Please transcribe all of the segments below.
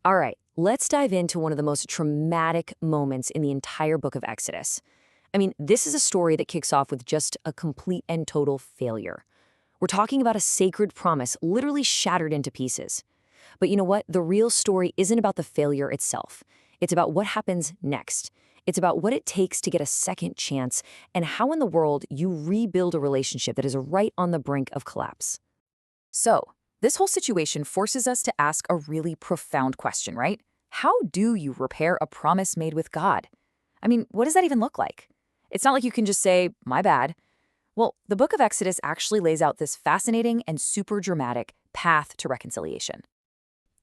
All right, let's dive into one of the most traumatic moments in the entire book of Exodus. I mean, this is a story that kicks off with just a complete and total failure. We're talking about a sacred promise literally shattered into pieces. But you know what? The real story isn't about the failure itself. It's about what happens next. It's about what it takes to get a second chance and how in the world you rebuild a relationship that is right on the brink of collapse. So, this whole situation forces us to ask a really profound question, right? How do you repair a promise made with God? I mean, what does that even look like? It's not like you can just say, my bad. Well, the book of Exodus actually lays out this fascinating and super dramatic path to reconciliation.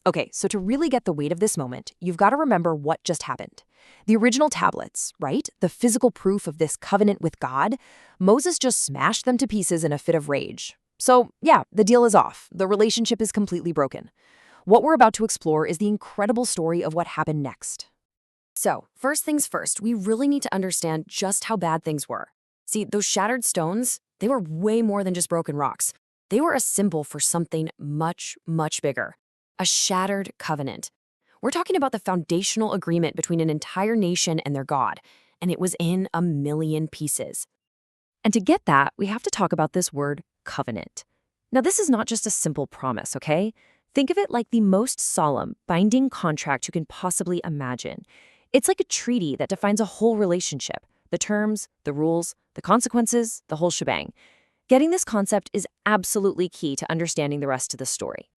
Okay, so to really get the weight of this moment, you've got to remember what just happened. The original tablets, right? The physical proof of this covenant with God, Moses just smashed them to pieces in a fit of rage. So, yeah, the deal is off. The relationship is completely broken. What we're about to explore is the incredible story of what happened next. So, first things first, we really need to understand just how bad things were. See, those shattered stones, they were way more than just broken rocks. They were a symbol for something much, much bigger. A shattered covenant. We're talking about the foundational agreement between an entire nation and their God, and it was in a million pieces. And to get that, we have to talk about this word, covenant. Now, this is not just a simple promise, okay? Think of it like the most solemn, binding contract you can possibly imagine. It's like a treaty that defines a whole relationship, the terms, the rules, the consequences, the whole shebang. Getting this concept is absolutely key to understanding the rest of the story.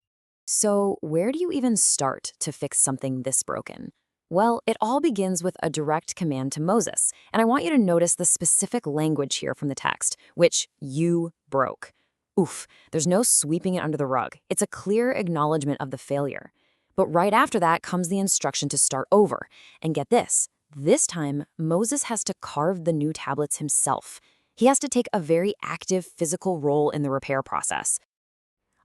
So, where do you even start to fix something this broken? Well, it all begins with a direct command to Moses, and I want you to notice the specific language here from the text, which you broke. Oof, there's no sweeping it under the rug. It's a clear acknowledgement of the failure. But right after that comes the instruction to start over. And get this time, Moses has to carve the new tablets himself. He has to take a very active physical role in the repair process.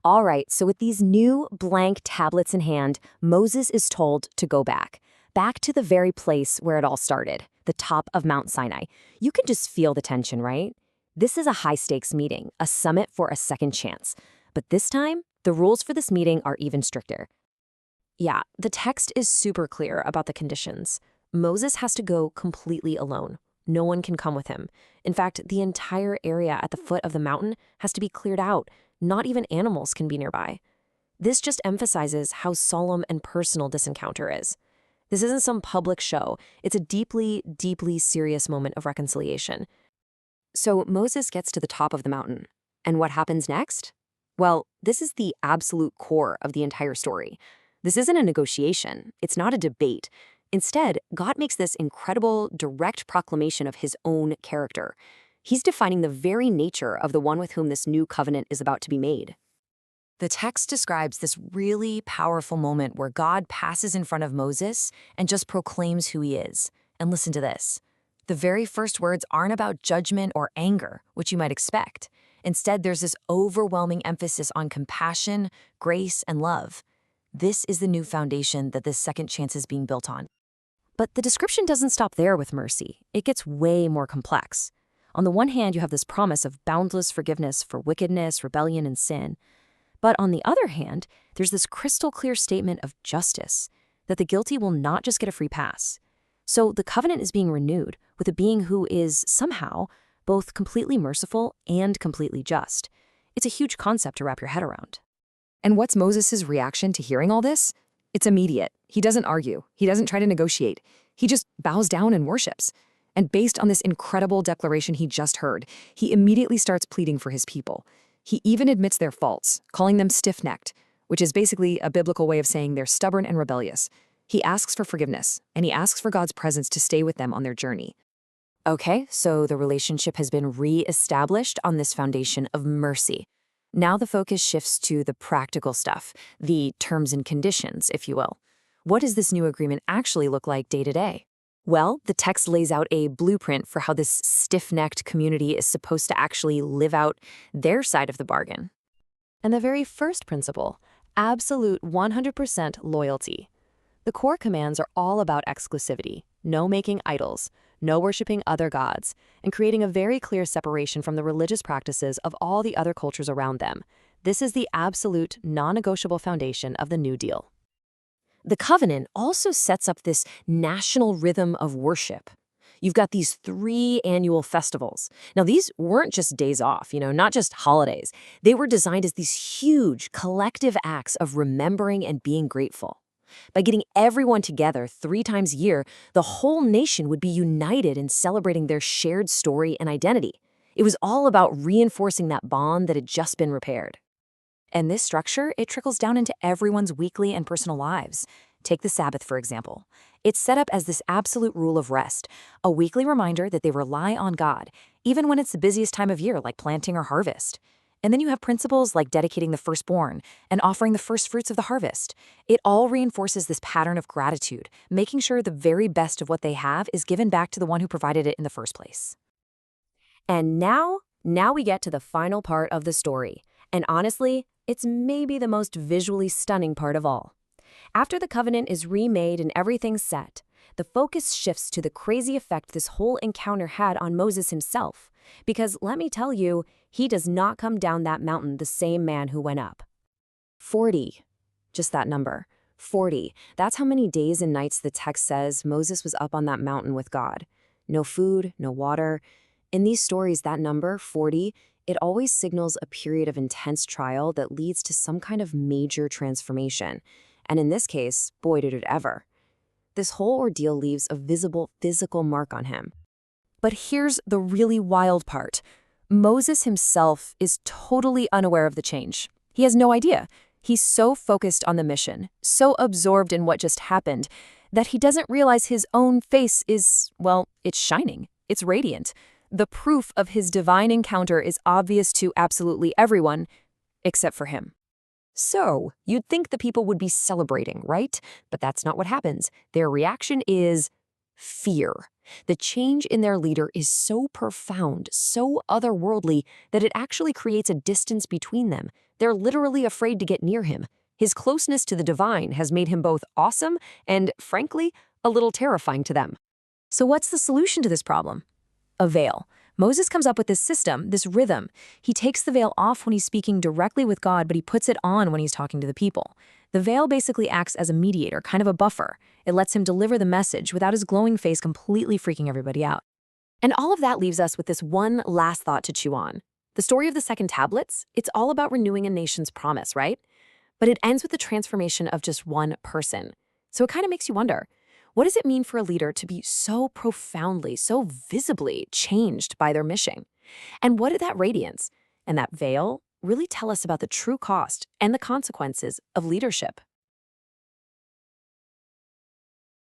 All right, so with these new blank tablets in hand, Moses is told to go back to the very place where it all started, the top of Mount Sinai. You can just feel the tension, right? This is a high-stakes meeting, a summit for a second chance. But this time, the rules for this meeting are even stricter. Yeah, the text is super clear about the conditions. Moses has to go completely alone. No one can come with him. In fact, the entire area at the foot of the mountain has to be cleared out. Not even animals can be nearby. This just emphasizes how solemn and personal this encounter is. This isn't some public show. It's a deeply, deeply serious moment of reconciliation. So Moses gets to the top of the mountain. And what happens next? Well, this is the absolute core of the entire story. This isn't a negotiation. It's not a debate. Instead, God makes this incredible, direct proclamation of his own character. He's defining the very nature of the one with whom this new covenant is about to be made. The text describes this really powerful moment where God passes in front of Moses and just proclaims who he is. And listen to this. The very first words aren't about judgment or anger, which you might expect. Instead, there's this overwhelming emphasis on compassion, grace, and love. This is the new foundation that this second chance is being built on. But the description doesn't stop there with mercy. It gets way more complex. On the one hand, you have this promise of boundless forgiveness for wickedness, rebellion, and sin. But on the other hand, there's this crystal clear statement of justice, that the guilty will not just get a free pass. So the covenant is being renewed with a being who is somehow both completely merciful and completely just. It's a huge concept to wrap your head around. And what's Moses' reaction to hearing all this? It's immediate. He doesn't argue. He doesn't try to negotiate. He just bows down and worships. And based on this incredible declaration he just heard, he immediately starts pleading for his people. He even admits their faults, calling them stiff-necked, which is basically a biblical way of saying they're stubborn and rebellious. He asks for forgiveness, and he asks for God's presence to stay with them on their journey. Okay, so the relationship has been re-established on this foundation of mercy. Now the focus shifts to the practical stuff, the terms and conditions, if you will. What does this new agreement actually look like day to day? Well, the text lays out a blueprint for how this stiff-necked community is supposed to actually live out their side of the bargain. And the very first principle, absolute 100% loyalty. The core commands are all about exclusivity, no making idols, no worshiping other gods, and creating a very clear separation from the religious practices of all the other cultures around them. This is the absolute, non-negotiable foundation of the New Deal. The covenant also sets up this national rhythm of worship. You've got these 3 annual festivals. Now, these weren't just days off, not just holidays. They were designed as these huge collective acts of remembering and being grateful. By getting everyone together 3 times a year, the whole nation would be united in celebrating their shared story and identity. It was all about reinforcing that bond that had just been repaired. And this structure, it trickles down into everyone's weekly and personal lives. Take the Sabbath, for example. It's set up as this absolute rule of rest, a weekly reminder that they rely on God, even when it's the busiest time of year, like planting or harvest. And then you have principles like dedicating the firstborn and offering the first fruits of the harvest. It all reinforces this pattern of gratitude, making sure the very best of what they have is given back to the one who provided it in the first place. And now we get to the final part of the story. And honestly, it's maybe the most visually stunning part of all. After the covenant is remade and everything's set, the focus shifts to the crazy effect this whole encounter had on Moses himself. Because let me tell you, he does not come down that mountain the same man who went up. 40. Just that number. 40. That's how many days and nights the text says Moses was up on that mountain with God. No food, no water. In these stories, that number, 40, it always signals a period of intense trial that leads to some kind of major transformation. And in this case, boy, did it ever. This whole ordeal leaves a visible physical mark on him. But here's the really wild part. Moses himself is totally unaware of the change. He has no idea. He's so focused on the mission, so absorbed in what just happened, that he doesn't realize his own face is, well, it's shining. It's radiant. The proof of his divine encounter is obvious to absolutely everyone, except for him. So, you'd think the people would be celebrating, right? But that's not what happens. Their reaction is fear. The change in their leader is so profound, so otherworldly, that it actually creates a distance between them. They're literally afraid to get near him. His closeness to the divine has made him both awesome and, frankly, a little terrifying to them. So what's the solution to this problem? A veil. Moses comes up with this system, this rhythm. He takes the veil off when he's speaking directly with God, but he puts it on when he's talking to the people. The veil basically acts as a mediator, kind of a buffer. It lets him deliver the message without his glowing face completely freaking everybody out. And all of that leaves us with this one last thought to chew on. The story of the second tablets, it's all about renewing a nation's promise, right? But it ends with the transformation of just one person. So it kind of makes you wonder, what does it mean for a leader to be so profoundly, so visibly changed by their mission? And what did that radiance and that veil really tell us about the true cost and the consequences of leadership?